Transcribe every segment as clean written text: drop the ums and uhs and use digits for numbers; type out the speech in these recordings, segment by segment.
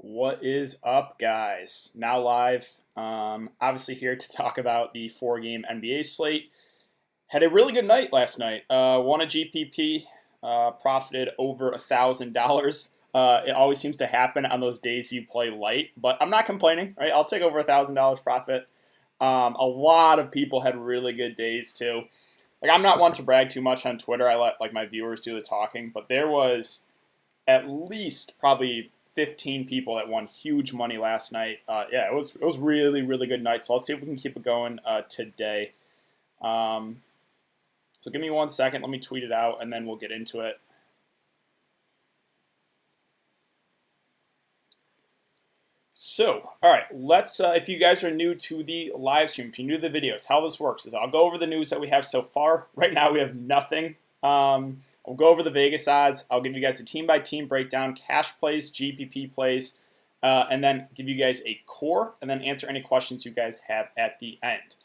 What is up, guys? Now live. Obviously here to talk about the four-game NBA slate. Had a really good night last night. Won a GPP. Profited over $1,000. It always seems to happen on those days you play light, but I'm not complaining. Right? I'll take over $1,000 profit. A lot of people had really good days too. Like, I'm not one to brag too much on Twitter. I let my viewers do the talking, but there was at least probably 15 people that won huge money last night. Yeah, it was really good night. So let's see if we can keep it going today. So give me 1 second. Let me tweet it out, and then we'll get into it. So, all right, let's, if you guys are new to the live stream, if you're new to the videos, how this works is I'll go over the news that we have so far. Right now we have nothing. I'll go over the Vegas odds. I'll give you guys a team-by-team breakdown, cash plays, GPP plays, and then give you guys a core, and then answer any questions you guys have at the end.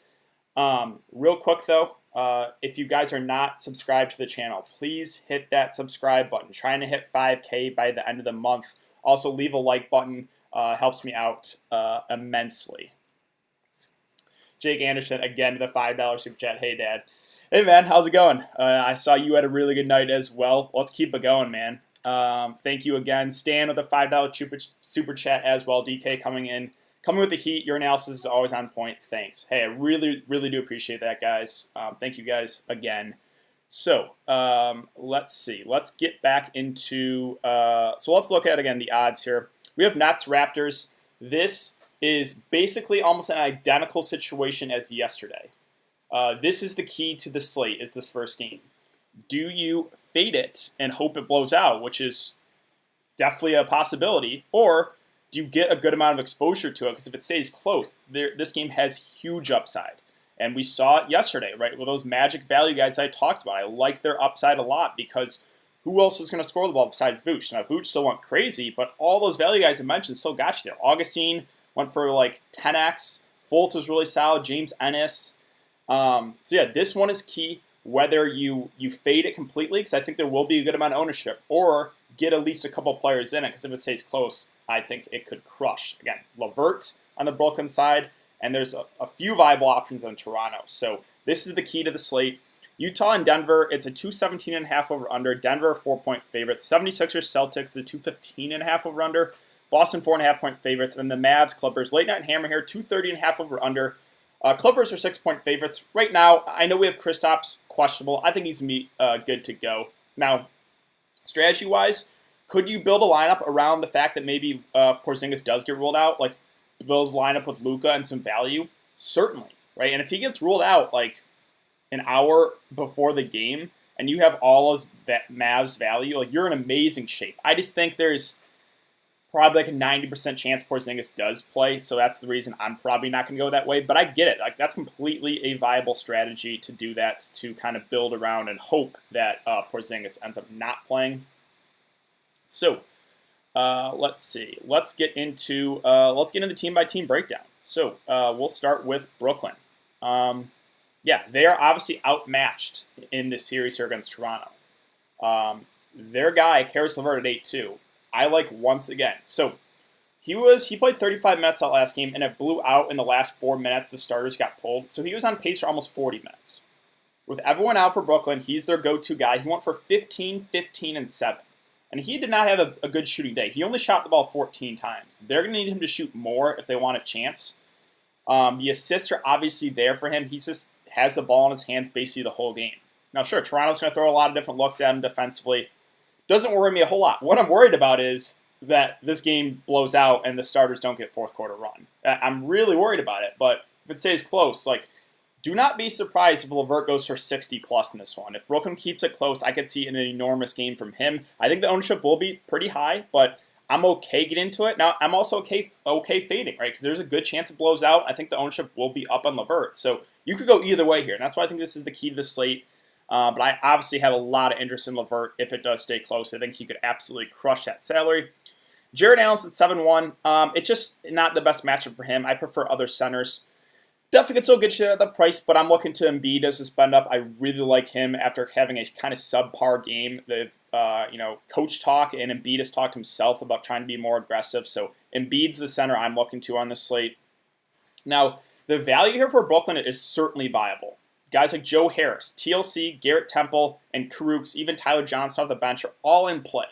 Real quick, though, if you guys are not subscribed to the channel, please hit that subscribe button. Trying to hit 5K by the end of the month. Also, leave a like button. Helps me out immensely. Jake Anderson, again, the $5 super chat. Hey, Dad. Hey, man, how's it going? I saw you had a really good night as well. Let's keep it going, man. Thank you again. Stan with a $5 super chat as well. DK coming with the heat. Your analysis is always on point. Thanks. Hey, I really do appreciate that, guys. Thank you guys again. So let's see. Let's get back into so let's look at, again, the odds here. We have Nets Raptors. This is basically almost an identical situation as yesterday. This is the key to the slate, is this first game. Do you fade it and hope it blows out, which is definitely a possibility, or do you get a good amount of exposure to it? Because if it stays close, this game has huge upside. And we saw it yesterday, right? With those Magic value guys I talked about. I like their upside a lot because who else is going to score the ball besides Vooch? Now, Vooch still went crazy, but all those value guys I mentioned still got you there. Augustine went for like 10x. Fultz was really solid. James Ennis. So yeah, this one is key, whether you fade it completely, because I think there will be a good amount of ownership, or get at least a couple players in it, because if it stays close, I think it could crush. Again, LeVert on the Brooklyn side, and there's a few viable options on Toronto. So this is the key to the slate. Utah and Denver, it's a 217.5 over-under. Denver, 4-point favorites. 76ers, Celtics, the 215.5 over-under. Boston, 4.5-point favorites. And the Mavs, Clippers, late night hammer here, 230.5 over-under. Clippers are 6-point favorites. Right now, I know we have Kristaps questionable. I think he's going to be good to go. Now, strategy-wise, could you build a lineup around the fact that maybe Porzingis does get ruled out? Like, build a lineup with Luka and some value? Certainly, right? And if he gets ruled out, like, an hour before the game, and you have all of that Mavs value, like, you're in amazing shape. I just think there's probably like a 90% chance Porzingis does play, so that's the reason I'm probably not going to go that way. But I get it. Like, that's completely a viable strategy to do that, to kind of build around and hope that Porzingis ends up not playing. So let's see. Let's get into team-by-team breakdown. So we'll start with Brooklyn. Yeah, they are obviously outmatched in this series here against Toronto. Their guy, Caris LeVert, at 8-2. I like once again. So he played 35 minutes that last game, and it blew out in the last 4 minutes. The starters got pulled. So he was on pace for almost 40 minutes. With everyone out for Brooklyn, he's their go-to guy. He went for 15, 15, and 7. And he did not have a good shooting day. He only shot the ball 14 times. They're going to need him to shoot more if they want a chance. The assists are obviously there for him. He's just has the ball in his hands basically the whole game. Now, sure, Toronto's going to throw a lot of different looks at him defensively. Doesn't worry me a whole lot. What I'm worried about is that this game blows out and the starters don't get fourth quarter run. I'm really worried about it, but if it stays close, like, do not be surprised if LeVert goes for 60+ in this one. If Brooklyn keeps it close, I could see an enormous game from him. I think the ownership will be pretty high, but I'm okay getting into it. Now, I'm also okay fading, right? Because there's a good chance it blows out. I think the ownership will be up on LeVert. So you could go either way here. And that's why I think this is the key to the slate. But I obviously have a lot of interest in LeVert if it does stay close. I think he could absolutely crush that salary. Jared Allen's at 7-1. It's just not the best matchup for him. I prefer other centers. Definitely could still get you at the price, but I'm looking to Embiid as a spend up. I really like him after having a kind of subpar game. They've, coach talk, and Embiid has talked himself about trying to be more aggressive. So Embiid's the center I'm looking to on this slate. Now, the value here for Brooklyn is certainly viable. Guys like Joe Harris, TLC, Garrett Temple, and Karooks, even Tyler Johnson off the bench are all in play.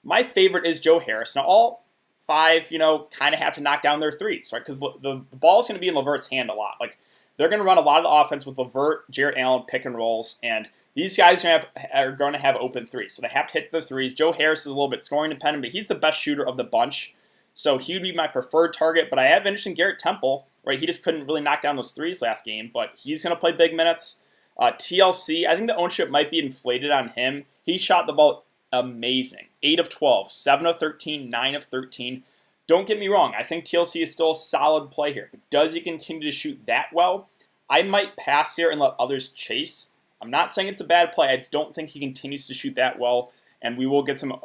My favorite is Joe Harris. Now, all five, kind of have to knock down their threes, right? Because the ball is going to be in LeVert's hand a lot. Like, they're going to run a lot of the offense with LeVert, Jarrett Allen, pick and rolls, and these guys are going to have open threes. So they have to hit the threes. Joe Harris is a little bit scoring dependent, but he's the best shooter of the bunch. So he would be my preferred target. But I have interest in Garrett Temple, right? He just couldn't really knock down those threes last game, but he's going to play big minutes. TLC, I think the ownership might be inflated on him. He shot the ball amazing. 8 of 12, 7 of 13, 9 of 13. Don't get me wrong. I think TLC is still a solid play here. But does he continue to shoot that well? I might pass here and let others chase. I'm not saying it's a bad play. I just don't think he continues to shoot that well. And we will get some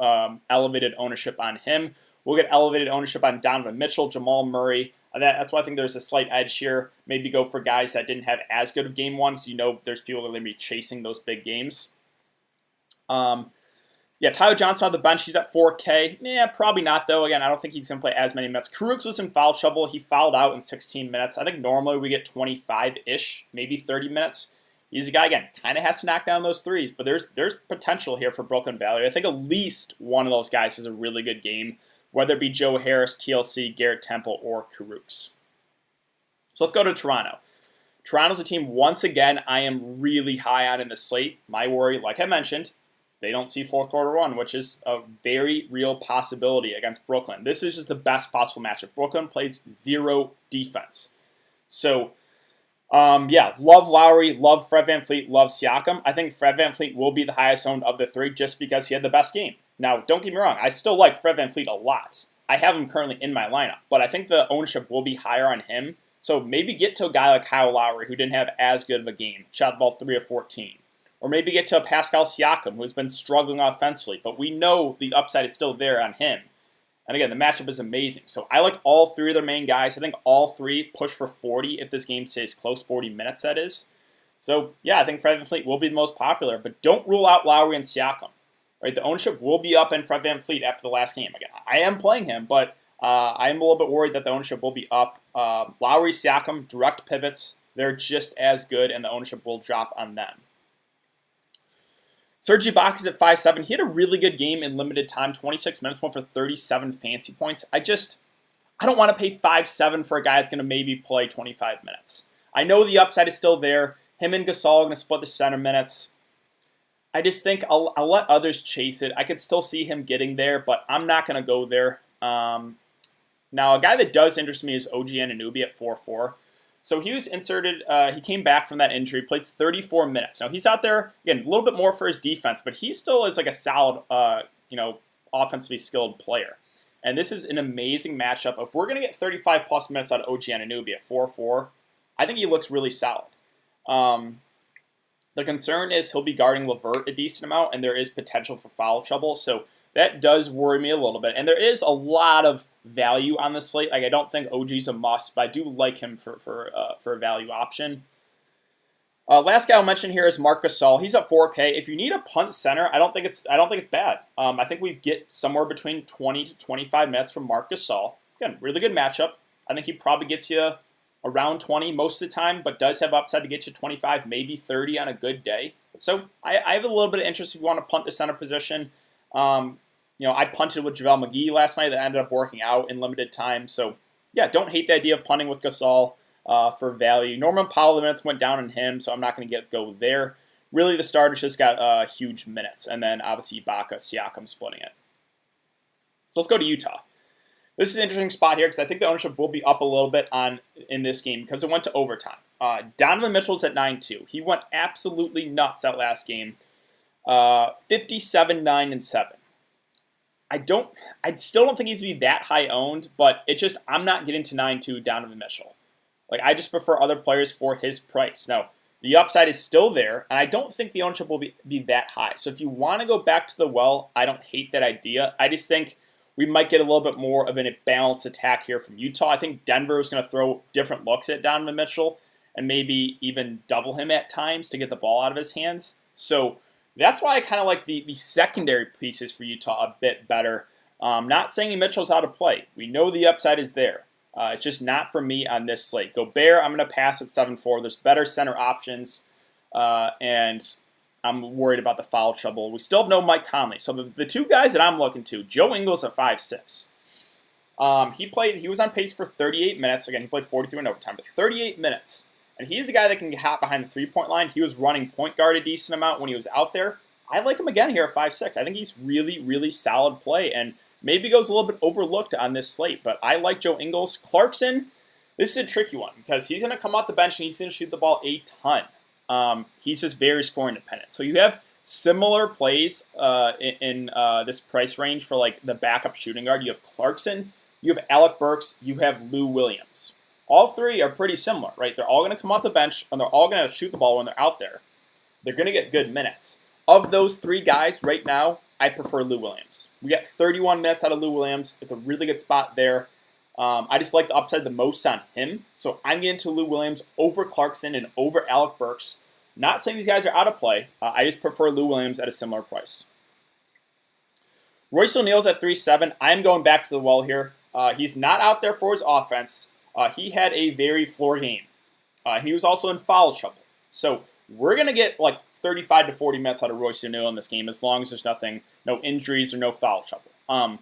elevated ownership on him. We'll get elevated ownership on Donovan Mitchell, Jamal Murray. That's why I think there's a slight edge here. Maybe go for guys that didn't have as good of game one, because there's people that are going to be chasing those big games. Tyler Johnson on the bench, he's at 4K. Yeah, probably not, though. Again, I don't think he's going to play as many minutes. Karooks was in foul trouble. He fouled out in 16 minutes. I think normally we get 25-ish, maybe 30 minutes. He's a guy, again, kind of has to knock down those threes, but there's potential here for Brooklyn value. I think at least one of those guys has a really good game, whether it be Joe Harris, TLC, Garrett Temple, or Karooks. So let's go to Toronto. Toronto's a team, once again, I am really high on in the slate. My worry, like I mentioned, they don't see fourth quarter run, which is a very real possibility against Brooklyn. This is just the best possible matchup. Brooklyn plays zero defense. So, love Lowry, love Fred VanVleet, love Siakam. I think Fred VanVleet will be the highest owned of the three just because he had the best game. Now, don't get me wrong. I still like Fred VanVleet a lot. I have him currently in my lineup, but I think the ownership will be higher on him. So maybe get to a guy like Kyle Lowry, who didn't have as good of a game, shot the ball 3 of 14. Or maybe get to a Pascal Siakam, who has been struggling offensively, but we know the upside is still there on him. And again, the matchup is amazing. So I like all three of their main guys. I think all three push for 40 if this game stays close, 40 minutes that is. So yeah, I think Fred VanVleet will be the most popular, but don't rule out Lowry and Siakam. Right, the ownership will be up in Fred VanVleet after the last game. Again, I am playing him, but I'm a little bit worried that the ownership will be up. Lowry, Siakam, direct pivots, they're just as good, and the ownership will drop on them. Serge Ibaka is at 5.7. He had a really good game in limited time, 26 minutes, went for 37 fancy points. I don't want to pay 5.7 for a guy that's going to maybe play 25 minutes. I know the upside is still there. Him and Gasol are going to split the center minutes. I just think I'll let others chase it. I could still see him getting there, but I'm not going to go there. Now, a guy that does interest me is OG Anunoby at 4.4. So he was inserted. He came back from that injury, played 34 minutes. Now, he's out there, again, a little bit more for his defense, but he still is like a solid, offensively skilled player. And this is an amazing matchup. If we're going to get 35-plus minutes out of OG Anunoby at 4.4, I think he looks really solid. The concern is he'll be guarding LeVert a decent amount, and there is potential for foul trouble. So that does worry me a little bit. And there is a lot of value on the slate. Like, I don't think OG's a must, but I do like him for a value option. Last guy I'll mention here is Marc Gasol. He's at 4K. If you need a punt center, I don't think it's bad. I think we get somewhere between 20 to 25 minutes from Marc Gasol. Again, really good matchup. I think he probably gets you around 20 most of the time, but does have upside to get you 25, maybe 30 on a good day. So I have a little bit of interest if you want to punt the center position. I punted with JaVale McGee last night that ended up working out in limited time. So yeah, don't hate the idea of punting with Gasol for value. Norman Powell, the minutes went down on him, so I'm not going to go there. Really, the starters just got huge minutes, and then obviously Ibaka, Siakam splitting it. So let's go to Utah. This is an interesting spot here because I think the ownership will be up a little bit in this game because it went to overtime. Donovan Mitchell's at 9.2. He went absolutely nuts that last game. 57, 9, and 7. I still don't think he's to be that high owned, but I'm not getting to 9.2 Donovan Mitchell. Like, I just prefer other players for his price. Now, the upside is still there, and I don't think the ownership will be that high. So if you want to go back to the well, I don't hate that idea. I just think we might get a little bit more of a balanced attack here from Utah. I think Denver is going to throw different looks at Donovan Mitchell. and maybe even double him at times to get the ball out of his hands. So that's why I kind of like the secondary pieces for Utah a bit better. Not saying Mitchell's out of play. We know the upside is there. It's just not for me on this slate. Gobert, I'm going to pass at 7-4. There's better center options, and I'm worried about the foul trouble. We still have no Mike Conley. So the two guys that I'm looking to, Joe Ingles at 5'6". He was on pace for 38 minutes. Again, he played 43 in overtime, but 38 minutes. And he's a guy that can get hot behind the three-point line. He was running point guard a decent amount when he was out there. I like him again here at 5'6". I think he's really, really solid play, and maybe goes a little bit overlooked on this slate. But I like Joe Ingles. Clarkson, this is a tricky one because he's going to come off the bench and he's going to shoot the ball a ton. He's just very scoring dependent. So you have similar plays in this price range for like the backup shooting guard. You have Clarkson, you have Alec Burks, you have Lou Williams. All three are pretty similar, right? They're all going to come off the bench, and they're all going to shoot the ball when they're out there. They're going to get good minutes. Of those three guys right now, I prefer Lou Williams. We got 31 minutes out of Lou Williams. It's a really good spot there. I just like the upside the most on him. So I'm getting to Lou Williams over Clarkson and over Alec Burks. Not saying these guys are out of play. I just prefer Lou Williams at a similar price. Royce O'Neal's at 3.7. I'm going back to the well here. He's not out there for his offense. He had a very floor game. He was also in foul trouble. So we're going to get like 35 to 40 minutes out of Royce O'Neal in this game as long as there's no injuries or no foul trouble.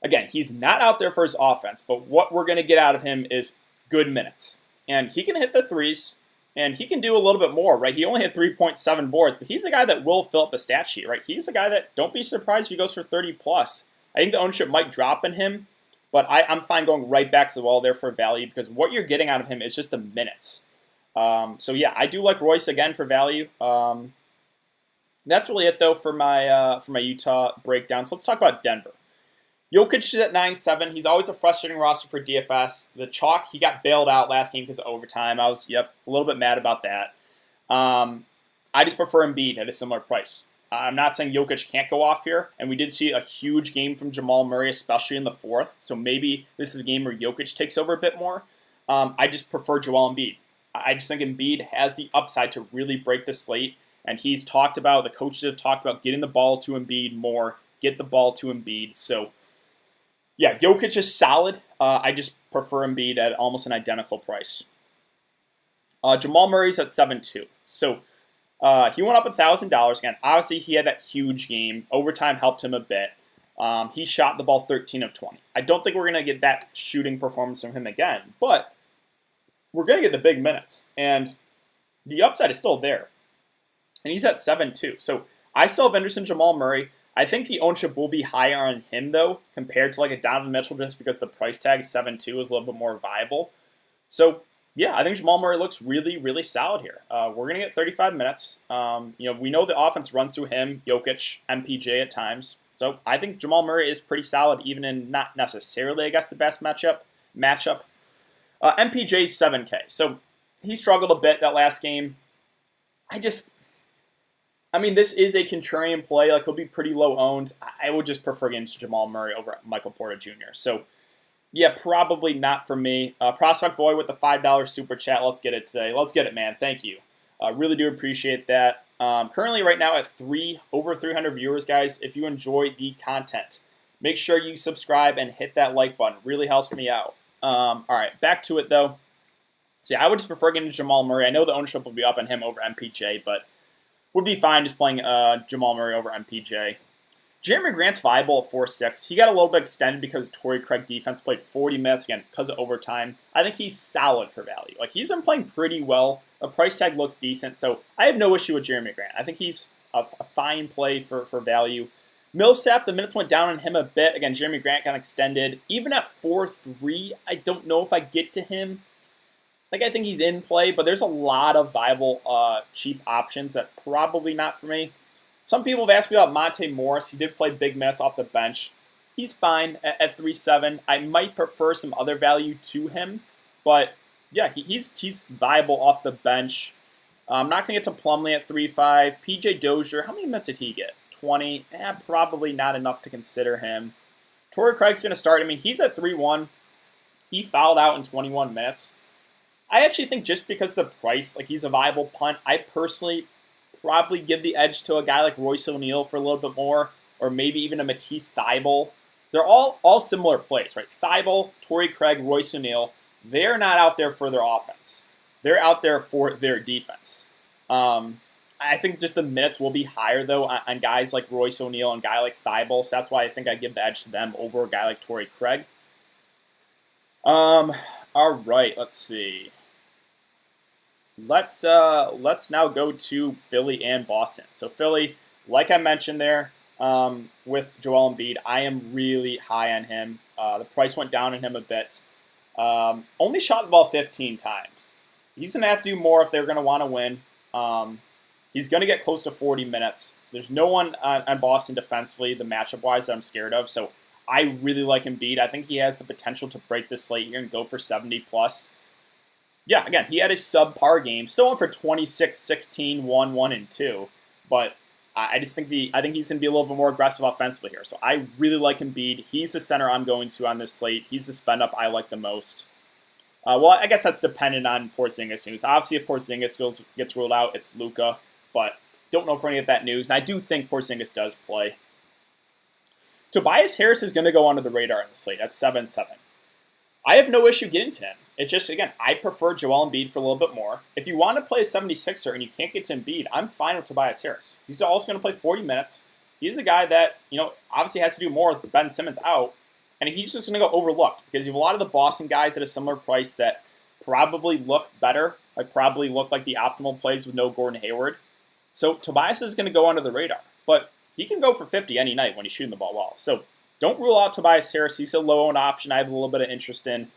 Again, he's not out there for his offense, but what we're going to get out of him is good minutes. And he can hit the threes, and he can do a little bit more, right? He only had 3.7 boards, but he's a guy that will fill up the stat sheet, right? He's a guy that, don't be surprised if he goes for 30 plus. I think the ownership might drop in him, but I'm fine going right back to the well there for value because what you're getting out of him is just the minutes. So yeah, I do like Royce again for value. That's really it though for my Utah breakdown. So let's talk about Denver. Jokic is at 9.7. He's always a frustrating roster for DFS. The chalk, he got bailed out last game because of overtime. I was a little bit mad about that. I just prefer Embiid at a similar price. I'm not saying Jokic can't go off here, and we did see a huge game from Jamal Murray, especially in the fourth. So maybe this is a game where Jokic takes over a bit more. I just prefer Joel Embiid. I just think Embiid has the upside to really break the slate, and he's talked about, the coaches have talked about getting the ball to Embiid more, get the ball to Embiid. So yeah, Jokic is solid. I just prefer Embiid at almost an identical price. Jamal Murray's at 7.2. So he went up $1,000 again. Obviously, he had that huge game. Overtime helped him a bit. He shot the ball 13 of 20. I don't think we're going to get that shooting performance from him again, but we're going to get the big minutes, and the upside is still there. And he's at 7.2. So I still have interest in Jamal Murray. I think the ownership will be higher on him, though, compared to like a Donovan Mitchell, just because the price tag 7.2 is a little bit more viable. So yeah, I think Jamal Murray looks really, really solid here. We're going to get 35 minutes. We know the offense runs through him, Jokic, MPJ at times. So I think Jamal Murray is pretty solid, even in not necessarily, I guess, the best matchup. MPJ's 7K. So he struggled a bit that last game. This is a contrarian play. Like, he'll be pretty low owned. I would just prefer getting Jamal Murray over Michael Porter Jr. So yeah, probably not for me. Prospect Boy with the $5 super chat. Let's get it today. Let's get it, man. Thank you. Really do appreciate that. Currently right now at over 300 viewers, guys. If you enjoy the content, make sure you subscribe and hit that like button. Really helps me out. All right, back to it though. So yeah, I would just prefer getting Jamal Murray. I know the ownership will be up on him over MPJ, but would be fine just playing Jamal Murray over MPJ. Jeremy Grant's viable at 4.6. He got a little bit extended because Torrey Craig defense played 40 minutes again because of overtime. I think he's solid for value. Like, he's been playing pretty well. The price tag looks decent, so I have no issue with Jeremy Grant. I think he's a fine play for value. Millsap, the minutes went down on him a bit. Again, Jeremy Grant got extended. Even at 4.3, I don't know if I get to him. Like, I think he's in play, but there's a lot of viable cheap options that probably not for me. Some people have asked me about Monte Morris. He did play big minutes off the bench. He's fine at 3.7. I might prefer some other value to him, but yeah, he's viable off the bench. I'm not going to get to Plumlee at 3.5. PJ Dozier, how many minutes did he get? 20. Probably not enough to consider him. Torrey Craig's going to start. He's at 3.1. He fouled out in 21 minutes. I actually think just because of the price, like he's a viable punt, I personally probably give the edge to a guy like Royce O'Neal for a little bit more, or maybe even a Matisse Thybulle. They're all similar plays, right? Thybulle, Torrey Craig, Royce O'Neal, they're not out there for their offense. They're out there for their defense. I think just the minutes will be higher, though, on guys like Royce O'Neal and a guy like Thybulle, so that's why I think I give the edge to them over a guy like Torrey Craig. All right, let's see. Let's now go to Philly and Boston. So Philly, like I mentioned there, with Joel Embiid, I am really high on him. The price went down on him a bit. Only shot the ball 15 times. He's going to have to do more if they're going to want to win. He's going to get close to 40 minutes. There's no one on Boston defensively, the matchup-wise, that I'm scared of. So I really like Embiid. I think he has the potential to break this slate here and go for 70+. Yeah, again, he had a subpar game. Still went for 26, 16, 1, 1, and 2. But I just think I think he's going to be a little bit more aggressive offensively here. So I really like Embiid. He's the center I'm going to on this slate. He's the spend up I like the most. Well, I guess that's dependent on Porzingis news. Obviously, if Porzingis gets ruled out, it's Luka. But don't know for any of that news. And I do think Porzingis does play. Tobias Harris is going to go under the radar on the slate at 7-7. I have no issue getting to him. It's just, again, I prefer Joel Embiid for a little bit more. If you want to play a 76er and you can't get to Embiid, I'm fine with Tobias Harris. He's also going to play 40 minutes. He's a guy that, obviously has to do more with Ben Simmons out. And he's just going to go overlooked because you have a lot of the Boston guys at a similar price that probably look better, probably look like the optimal plays with no Gordon Hayward. So Tobias is going to go under the radar. But he can go for 50 any night when he's shooting the ball well. So don't rule out Tobias Harris. He's a low-owned option I have a little bit of interest in.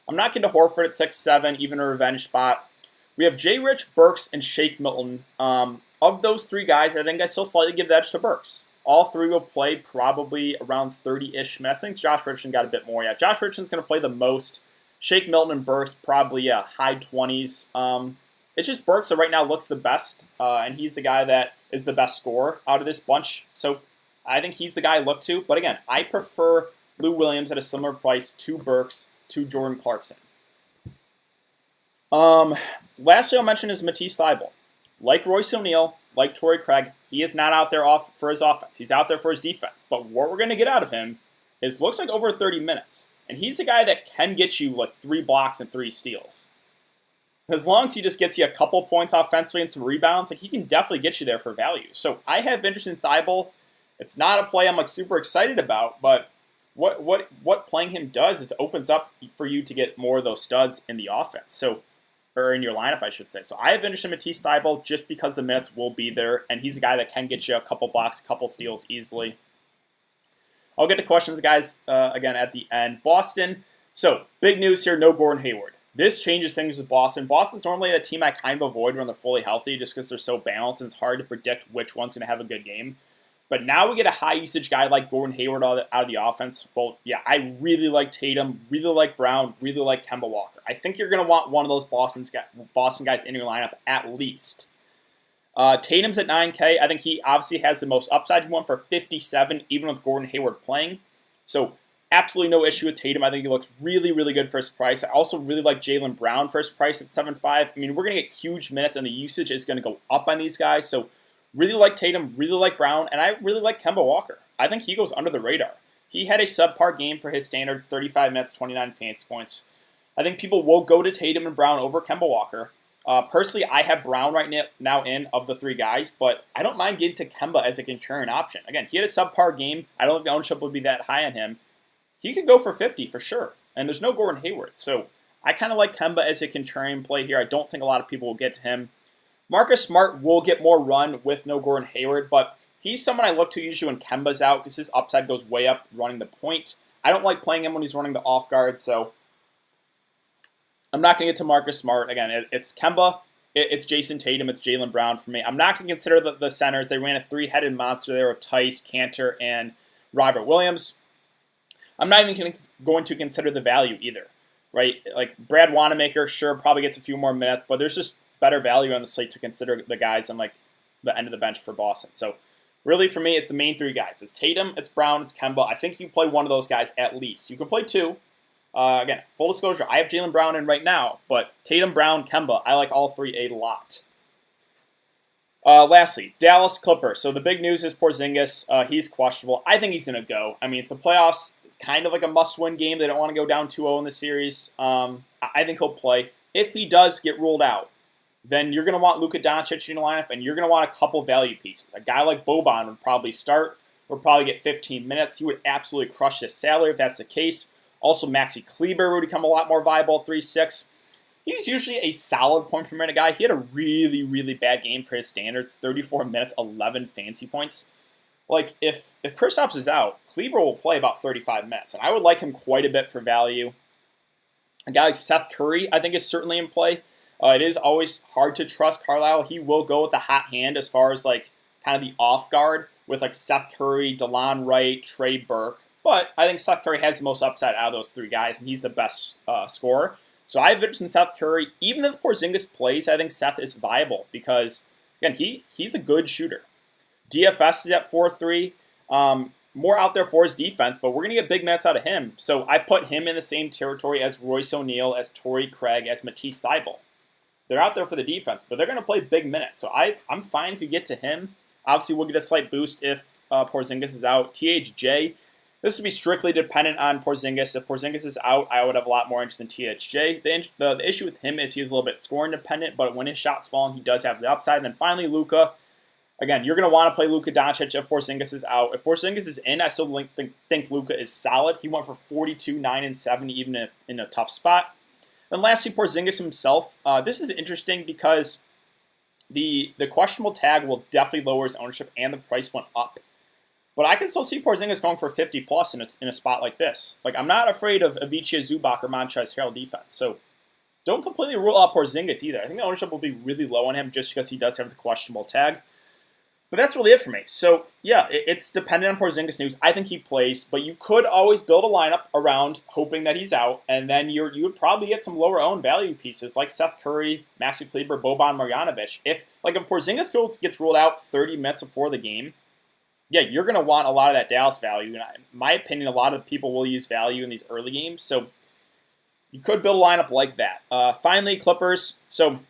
I'm not getting to Horford at 6-7, even a revenge spot. We have Jay Rich, Burks, and Shake Milton. Of those three guys, I think I still slightly give the edge to Burks. All three will play probably around 30-ish minutes. I think Josh Richardson got a bit more. Yeah, Josh Richardson's going to play the most. Shake Milton and Burks probably high 20s. It's just Burks that right now looks the best, and he's the guy that is the best scorer out of this bunch. So I think he's the guy I look to. But again, I prefer Lou Williams at a similar price to Burks, to Jordan Clarkson. Lastly, I'll mention is Matisse Thybulle. Like Royce O'Neal, like Torrey Craig, he is not out there for his offense. He's out there for his defense. But what we're going to get out of him is looks like over 30 minutes. And he's the guy that can get you like 3 blocks and 3 steals. As long as he just gets you a couple points offensively and some rebounds, he can definitely get you there for value. So I have interest in Thybulle. It's not a play I'm super excited about, but what playing him does is opens up for you to get more of those studs in the offense. Or in your lineup, I should say. So I have interest in Matisse Thybulle just because the minutes will be there, and he's a guy that can get you a couple blocks, a couple steals easily. I'll get to questions, guys, again at the end. Boston. So big news here, no Gordon Hayward. This changes things with Boston. Boston's normally a team I kind of avoid when they're fully healthy just because they're so balanced and it's hard to predict which one's going to have a good game. But now we get a high-usage guy like Gordon Hayward out of the offense. Well, yeah, I really like Tatum, really like Brown, really like Kemba Walker. I think you're going to want one of those Boston guys in your lineup at least. Tatum's at 9K. I think he obviously has the most upside. He went for 57, even with Gordon Hayward playing. So absolutely no issue with Tatum. I think he looks really, really good for his price. I also really like Jaylen Brown for his price at 7.5. I mean, we're going to get huge minutes, and the usage is going to go up on these guys. So really like Tatum, really like Brown, and I really like Kemba Walker. I think he goes under the radar. He had a subpar game for his standards, 35 minutes, 29 fantasy points. I think people will go to Tatum and Brown over Kemba Walker. Personally, I have Brown right now in of the 3 guys, but I don't mind getting to Kemba as a contrarian option. Again, he had a subpar game. I don't think the ownership would be that high on him. He could go for 50 for sure, and there's no Gordon Hayward. So I kind of like Kemba as a contrarian play here. I don't think a lot of people will get to him. Marcus Smart will get more run with no Gordon Hayward, but he's someone I look to usually when Kemba's out because his upside goes way up running the point. I don't like playing him when he's running the off guard, so I'm not going to get to Marcus Smart. Again, it's Kemba, it's Jason Tatum, it's Jaylen Brown for me. I'm not going to consider the centers. They ran a 3-headed monster there with Tice, Cantor, and Robert Williams. I'm not even going to consider the value either, right? Like Brad Wanamaker, sure, probably gets a few more minutes, but there's just better value on the slate to consider the guys on like the end of the bench for Boston. So really for me, it's the main 3 guys. It's Tatum, it's Brown, it's Kemba. I think you play one of those guys at least. You can play 2, Again, full disclosure, I have Jaylen Brown in right now, but Tatum, Brown, Kemba, I like all three a lot. Lastly, Dallas Clippers. So the big news is Porzingis. He's questionable. I think he's going to go. I mean, it's the playoffs, kind of like a must-win game. They don't want to go down 2-0 in the series. I think he'll play. If he does get ruled out, then you're going to want Luka Doncic in the lineup, and you're going to want a couple value pieces. A guy like Boban would probably start, would probably get 15 minutes. He would absolutely crush his salary if that's the case. Also, Maxi Kleber would become a lot more viable at 3-6. He's usually a solid point per minute guy. He had a really, really bad game for his standards. 34 minutes, 11 fantasy points. Like, if Kristaps is out, Kleber will play about 35 minutes, and I would like him quite a bit for value. A guy like Seth Curry, I think, is certainly in play. It is always hard to trust Carlisle. He will go with the hot hand as far as, like, kind of the off guard with, like, Seth Curry, DeLon Wright, Trey Burke. But I think Seth Curry has the most upside out of those three guys, and he's the best scorer. So I have interest in Seth Curry. Even if Porzingis plays, I think Seth is viable because, again, he's a good shooter. DFS is at 4-3. More out there for his defense, but we're going to get big minutes out of him. So I put him in the same territory as Royce O'Neal, as Torrey Craig, as Matisse Thybulle. They're out there for the defense, but they're going to play big minutes. So I'm fine if you get to him. Obviously, we'll get a slight boost if Porzingis is out. THJ, this would be strictly dependent on Porzingis. If Porzingis is out, I would have a lot more interest in THJ. The issue with him is he's a little bit scoring dependent, but when his shot's falling, he does have the upside. And then finally, Luka. Again, you're going to want to play Luka Doncic if Porzingis is out. If Porzingis is in, I still think Luka is solid. He went for 42, 9, and 7, even in a tough spot. And lastly, Porzingis himself. This is interesting because the questionable tag will definitely lower his ownership, and the price went up. But I can still see Porzingis going for 50+ in a spot like this. Like, I'm not afraid of Avicii Zubac or Montrezl Harrell defense. So don't completely rule out Porzingis either. I think the ownership will be really low on him just because he does have the questionable tag. But that's really it for me. So, yeah, it's dependent on Porzingis news. I think he plays, but you could always build a lineup around hoping that he's out, and then you would probably get some lower-owned value pieces like Seth Curry, Maxi Kleber, Boban Marjanovic. If Porzingis gets ruled out 30 minutes before the game, yeah, you're going to want a lot of that Dallas value. And in my opinion, a lot of people will use value in these early games. So you could build a lineup like that. Finally, Clippers. So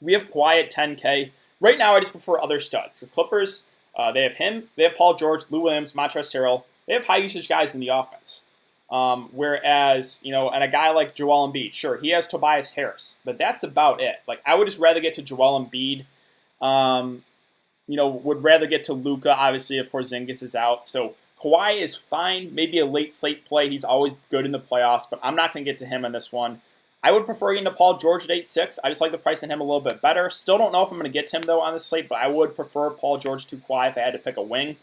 we have Kawhi at 10K. Right now, I just prefer other studs because Clippers, they have him, they have Paul George, Lou Williams, Montrezl Harrell. They have high usage guys in the offense. Whereas, and a guy like Joel Embiid, sure, he has Tobias Harris, but that's about it. Like, I would just rather get to Joel Embiid. Would rather get to Luka, obviously, if Porzingis is out. So Kawhi is fine, maybe a late slate play. He's always good in the playoffs, but I'm not going to get to him on this one. I would prefer getting to Paul George at 8-6. I just like the price on him a little bit better. Still don't know if I'm going to get to him, though, on this slate, but I would prefer Paul George to Kawhi if I had to pick a wing.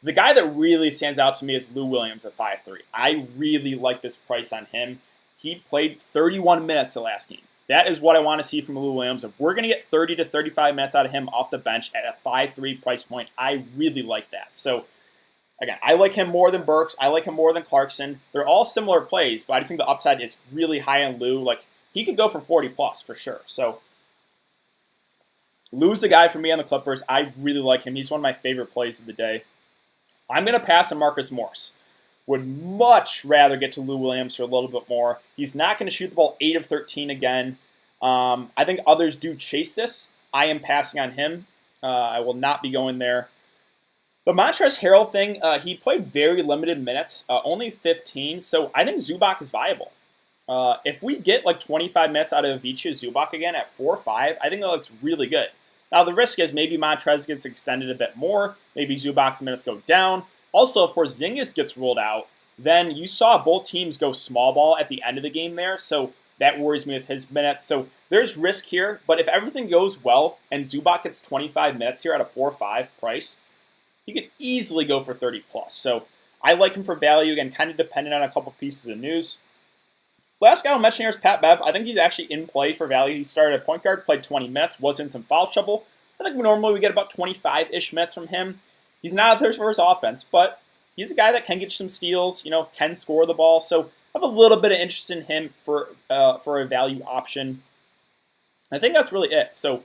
The guy that really stands out to me is Lou Williams at 5-3. I really like this price on him. He played 31 minutes the last game. That is what I want to see from Lou Williams. If we're going to get 30 to 35 minutes out of him off the bench at a 5-3 price point, I really like that. So, again, I like him more than Burks. I like him more than Clarkson. They're all similar plays, but I just think the upside is really high on Lou. Like, he could go for 40+ for sure. So, Lou's the guy for me on the Clippers. I really like him. He's one of my favorite plays of the day. I'm going to pass on Marcus Morris. Would much rather get to Lou Williams for a little bit more. He's not going to shoot the ball 8 of 13 again. I think others do chase this. I am passing on him. I will not be going there. The Montrezl Harrell thing, he played very limited minutes, only 15, so I think Zubac is viable. If we get like 25 minutes out of Avicii Zubac again at 4-5, I think that looks really good. Now, the risk is maybe Montrez gets extended a bit more. Maybe Zubac's minutes go down. Also, if Porzingis gets ruled out, then you saw both teams go small ball at the end of the game there, so that worries me with his minutes. So there's risk here, but if everything goes well and Zubac gets 25 minutes here at a 4-5 price, he could easily go for 30+. So I like him for value, again, kind of dependent on a couple pieces of news. Last guy I'll mention here is Pat Bev. I think he's actually in play for value. He started at point guard, played 20 minutes, was in some foul trouble. I think normally we get about 25-ish minutes from him. He's not out there for his offense, but he's a guy that can get you some steals, can score the ball. So I have a little bit of interest in him for a value option. I think that's really it. So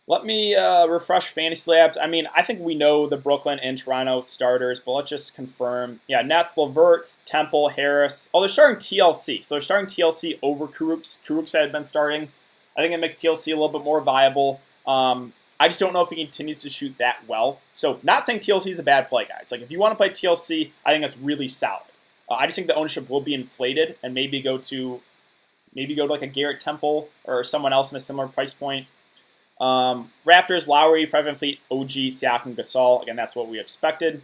Let me refresh Fantasy Labs. I mean, I think we know the Brooklyn and Toronto starters, but let's just confirm. Yeah, Nets, LeVert, Temple, Harris. Oh, they're starting TLC. So they're starting TLC over Kurucs. Kurucs had been starting. I think it makes TLC a little bit more viable. I just don't know if he continues to shoot that well. So not saying TLC is a bad play, guys. Like if you want to play TLC, I think that's really solid. I just think the ownership will be inflated and maybe go to like a Garrett Temple or someone else in a similar price point. Raptors, Lowry, Fred VanVleet, OG, Siakam, Gasol. Again, that's what we expected.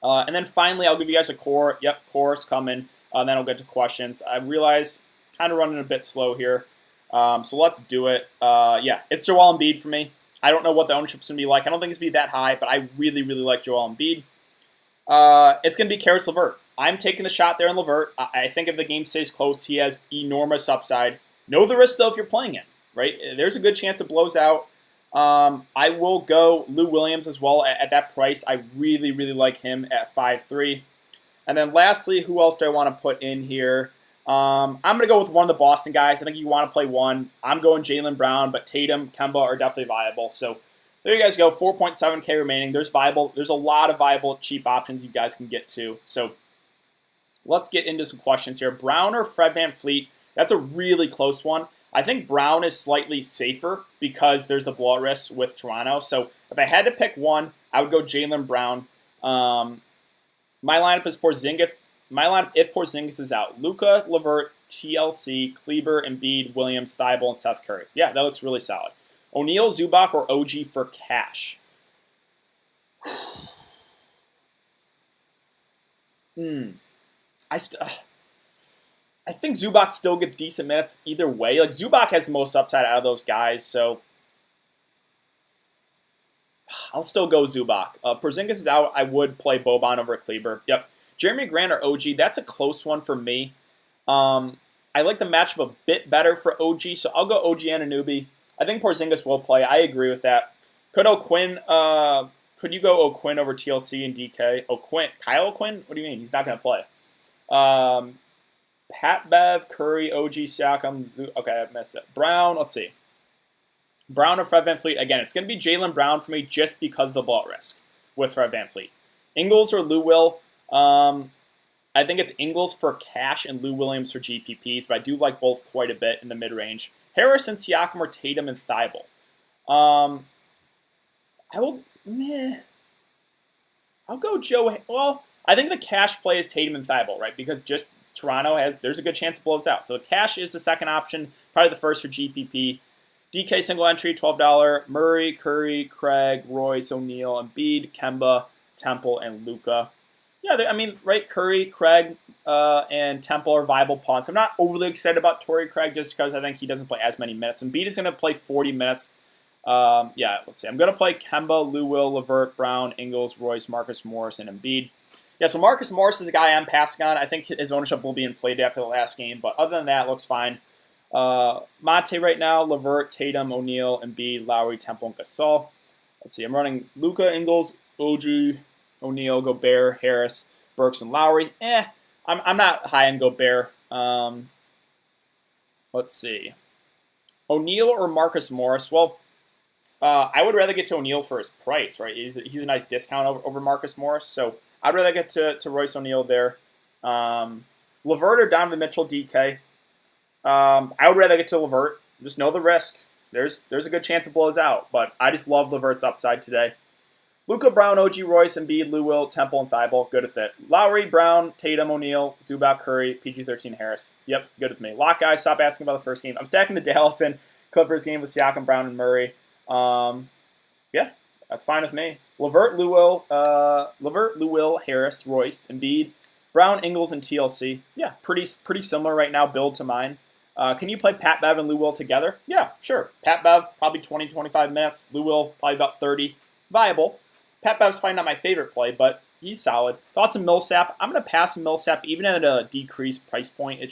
And then finally, I'll give you guys a core. Yep, core's coming. And then I'll get to questions. I realize kind of running a bit slow here. So let's do it. Yeah, it's Joel Embiid for me. I don't know what the ownership's going to be like. I don't think it's going to be that high, but I really, really like Joel Embiid. It's going to be Caris LeVert. I'm taking the shot there on LeVert. I think if the game stays close, he has enormous upside. Know the risk, though, if you're playing him, right? There's a good chance it blows out. I will go Lou Williams as well at that price. I really, really like him at 5.3. And then lastly, who else do I want to put in here? I'm going to go with one of the Boston guys. I think you want to play one. I'm going Jaylen Brown, but Tatum, Kemba are definitely viable. So there you guys go, 4.7K remaining. There's a lot of viable cheap options you guys can get to. So let's get into some questions here. Brown or Fred VanVleet? That's a really close one. I think Brown is slightly safer because there's the blowout risk with Toronto. So if I had to pick one, I would go Jaylen Brown. My lineup is Porzingis. My lineup, if Porzingis is out, Luka, LeVert, TLC, Kleber, Embiid, Williams, Thibault, and Seth Curry. Yeah, that looks really solid. O'Neal, Zubac, or OG for cash? I think Zubac still gets decent minutes either way. Like Zubac has the most upside out of those guys, so I'll still go Zubac. Porzingis is out. I would play Boban over Kleber. Yep. Jeremy Grant or OG, that's a close one for me. I like the matchup a bit better for OG, so I'll go OG Anunoby. I think Porzingis will play. I agree with that. Could you go O'Quinn over TLC and DK? Kyle O'Quinn? What do you mean? He's not going to play. Pat Bev, Curry, OG, Siakam. Okay, I missed it. Brown, let's see. Brown or Fred VanVleet? Again, it's going to be Jaylen Brown for me just because of the ball risk with Fred VanVleet. Ingles or Lou Will? I think it's Ingles for cash and Lou Williams for GPPs, but I do like both quite a bit in the mid-range. Harris and Siakam or Tatum and Thibault? I'll go Joe. Well, I think the cash play is Tatum and Thibault, right? Because just Toronto there's a good chance it blows out. So cash is the second option, probably the first for GPP. DK single entry, $12. Murray, Curry, Craig, Royce, O'Neal, Embiid, Kemba, Temple, and Luka. Yeah, right? Curry, Craig, and Temple are viable punts. I'm not overly excited about Torrey Craig just because I think he doesn't play as many minutes. Embiid is going to play 40 minutes. Let's see. I'm going to play Kemba, Lou Will, LeVert, Brown, Ingles, Royce, Marcus Morris, and Embiid. Yeah, so Marcus Morris is a guy I'm passing on. I think his ownership will be inflated after the last game, but other than that, it looks fine. Monte right now, LeVert, Tatum, O'Neal, Embiid, Lowry, Temple, and Gasol. Let's see. I'm running Luka, Ingles, OG, O'Neal, Gobert, Harris, Burks, and Lowry. I'm not high on Gobert. Let's see. O'Neal or Marcus Morris? Well, I would rather get to O'Neal for his price, right? He's a nice discount over Marcus Morris, so I'd rather get to Royce O'Neal there. LeVert or Donovan Mitchell, DK? I would rather get to LeVert. Just know the risk. There's a good chance it blows out, but I just love LeVert's upside today. Luka, Brown, OG, Royce, Embiid, Lou Will, Temple, and Thibault. Good with it. Lowry, Brown, Tatum, O'Neal, Zubac, Curry, PG-13, Harris. Yep, good with me. Lock, guys. Stop asking about the first game. I'm stacking the Dallas and Clippers game with Siakam, Brown, and Murray. Yeah, that's fine with me. LeVert, Lou Will, Harris, Royce, Embiid, Brown, Ingles, and TLC. Yeah, pretty similar right now, build to mine. Can you play Pat Bev and Lou Will together? Yeah, sure. Pat Bev, probably 20, 25 minutes. Lou Will, probably about 30. Viable. Pat Bev's probably not my favorite play, but he's solid. Thoughts on Millsap? I'm going to pass Millsap even at a decreased price point. It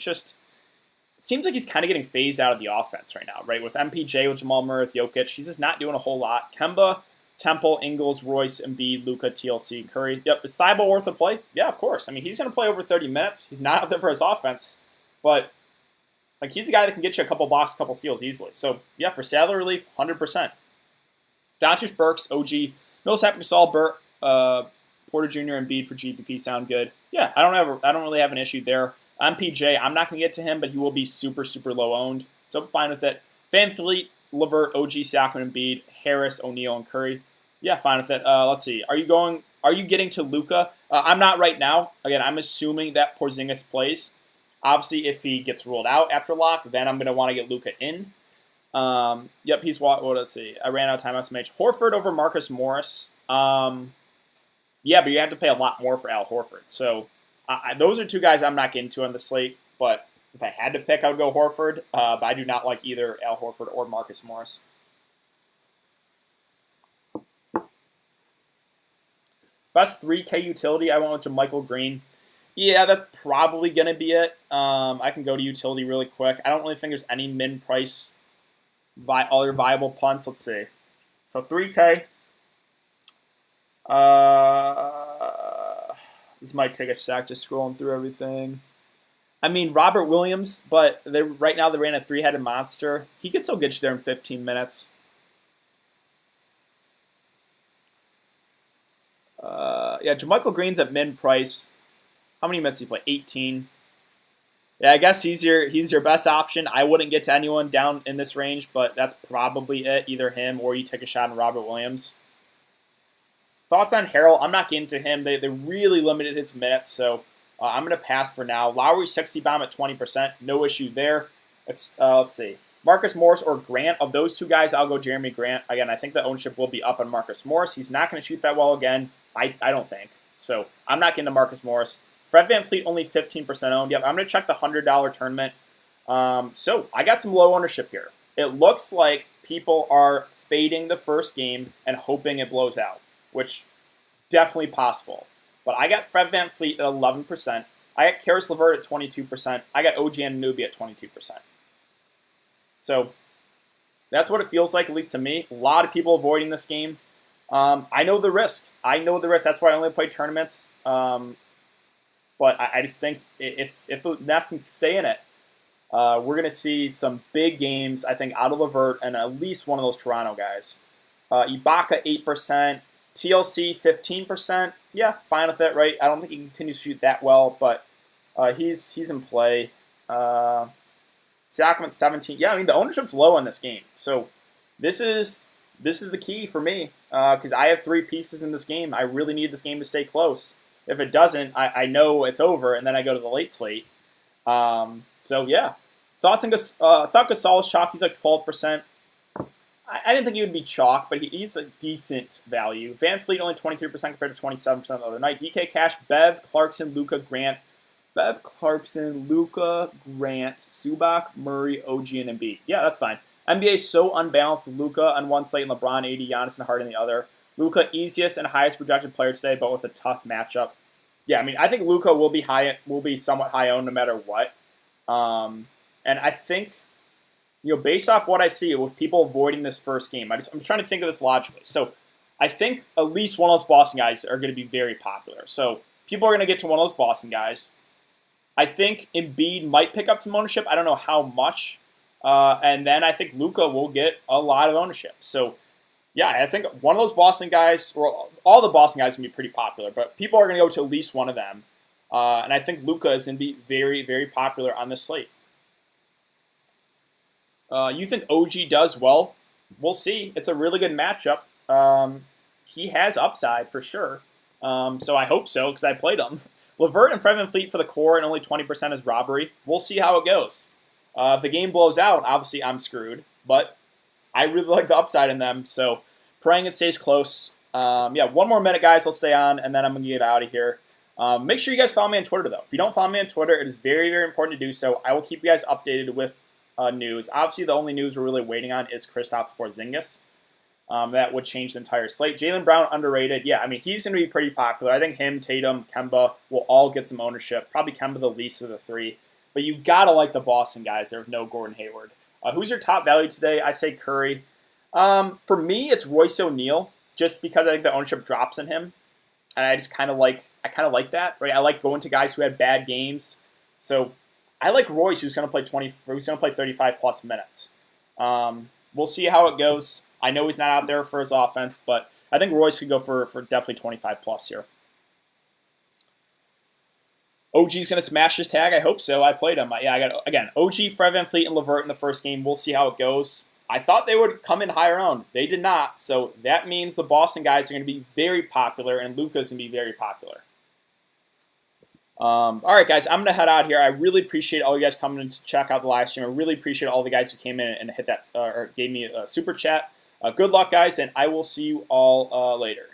seems like he's kind of getting phased out of the offense right now, right? With MPJ, with Jamal Murray, with Jokic, he's just not doing a whole lot. Kemba, Temple, Ingles, Royce, Embiid, Luka, TLC, and Curry. Yep, is Thibault worth a play? Yeah, of course. I mean, he's going to play over 30 minutes. He's not out there for his offense, but Like, he's a guy that can get you a couple blocks, a couple steals easily. So, yeah, for salary relief, 100%. Doncic, Burks, OG, Millsap, Gasol, Porter Jr. and Embiid for GPP sound good. Yeah, I don't really have an issue there. MPJ, I'm not going to get to him, but he will be super, super low owned. So I'm fine with it. VanVleet, LeVert, OG, Siakam, Embiid, Harris, O'Neal, and Curry. Yeah, fine with it. Let's see. Are you getting to Luka? I'm not right now. Again, I'm assuming that Porzingis plays. Obviously, if he gets ruled out after lock, then I'm going to want to get Luka in. Yep, he's what? Let's see. I ran out of time. SMH. Horford over Marcus Morris. Yeah, but you have to pay a lot more for Al Horford. So those are two guys I'm not getting to on the slate. But if I had to pick, I would go Horford. But I do not like either Al Horford or Marcus Morris. Best 3K utility, I went with Michael Green. Yeah, that's probably going to be it. I can go to utility really quick. I don't really think there's any min-price other viable punts. Let's see. So 3K. This might take a sec just scrolling through everything. I mean, Robert Williams, but right now they ran a three-headed monster. He could still get you there in 15 minutes. Yeah, JaMychal Green's at min price. How many minutes did he play? 18. Yeah, I guess he's your best option. I wouldn't get to anyone down in this range, but that's probably it. Either him or you take a shot on Robert Williams. Thoughts on Harrell? I'm not getting to him. They really limited his minutes, so I'm going to pass for now. Lowry 60 bomb at 20%. No issue there. Let's see. Marcus Morris or Grant. Of those two guys, I'll go Jeremy Grant. Again, I think the ownership will be up on Marcus Morris. He's not going to shoot that well again. I don't think. So I'm not getting to Marcus Morris. Fred VanVleet only 15% owned. Yep, I'm going to check the $100 tournament. So I got some low ownership here. It looks like people are fading the first game and hoping it blows out, which definitely possible. But I got Fred VanVleet at 11%. I got Karis LeVert at 22%. I got OG Anunoby at 22%. So that's what it feels like, at least to me. A lot of people avoiding this game. I know the risk. That's why I only play tournaments. But I just think if the Nets can stay in it, we're going to see some big games, I think, out of LeVert and at least one of those Toronto guys. Ibaka, 8%. TLC, 15%. Yeah, fine with it, right? I don't think he continues to shoot that well, but he's in play. Siakam at 17. Yeah, I mean, the ownership's low on this game. So this is the key for me because I have 3 pieces in this game. I really need this game to stay close. If it doesn't, I know it's over, and then I go to the late slate. So, yeah. Thoughts on thought Gasol's chalk. He's like 12%. I didn't think he would be chalk, but he's a decent value. VanVleet only 23% compared to 27% the other night. DK Cash, Bev, Clarkson, Luka, Grant. Bev, Clarkson, Luka, Grant, Zubac, Murray, OG, and Embiid. Yeah, that's fine. NBA is so unbalanced. Luka on one slate and LeBron 80, Giannis and Harden the other. Luka, easiest and highest projected player today, but with a tough matchup. Yeah, I mean, I think Luka will be somewhat high owned no matter what. And I think, based off what I see with people avoiding this first game, I'm trying to think of this logically. So I think at least one of those Boston guys are going to be very popular. So people are going to get to one of those Boston guys. I think Embiid might pick up some ownership. I don't know how much. And then I think Luka will get a lot of ownership. So, yeah, I think one of those Boston guys, or all the Boston guys, can be pretty popular. But people are going to go to at least one of them. And I think Luka is going to be very, very popular on this slate. You think OG does well? We'll see. It's a really good matchup. He has upside for sure. So I hope so because I played him. LeVert and Fred VanVleet for the core and only 20% is robbery. We'll see how it goes. If the game blows out, obviously I'm screwed. But I really like the upside in them. So praying it stays close. Yeah, one more minute, guys. I'll stay on, and then I'm going to get out of here. Make sure you guys follow me on Twitter, though. If you don't follow me on Twitter, it is very, very important to do so. I will keep you guys updated with news. Obviously, the only news we're really waiting on is Kristaps Porzingis. That would change the entire slate. Jaylen Brown, underrated. Yeah, I mean, he's going to be pretty popular. I think him, Tatum, Kemba will all get some ownership. Probably Kemba the least of the 3. But you got to like the Boston guys. There's no Gordon Hayward. Who's your top value today? I say Curry. For me, it's Royce O'Neal, just because I think the ownership drops in him. And I just kind of like that, right? I like going to guys who had bad games. So I like Royce, who's going to play 35 plus minutes. We'll see how it goes. I know he's not out there for his offense, but I think Royce could go for definitely 25 plus here. OG's going to smash his tag. I hope so. I played him. Yeah, I got, again, OG, Fred VanVleet, and LeVert in the first game. We'll see how it goes. I thought they would come in higher owned. They did not. So that means the Boston guys are going to be very popular, and Luka's going to be very popular. All right, guys, I'm going to head out here. I really appreciate all you guys coming in to check out the live stream. I really appreciate all the guys who came in and hit that or gave me a super chat. Good luck, guys, and I will see you all later.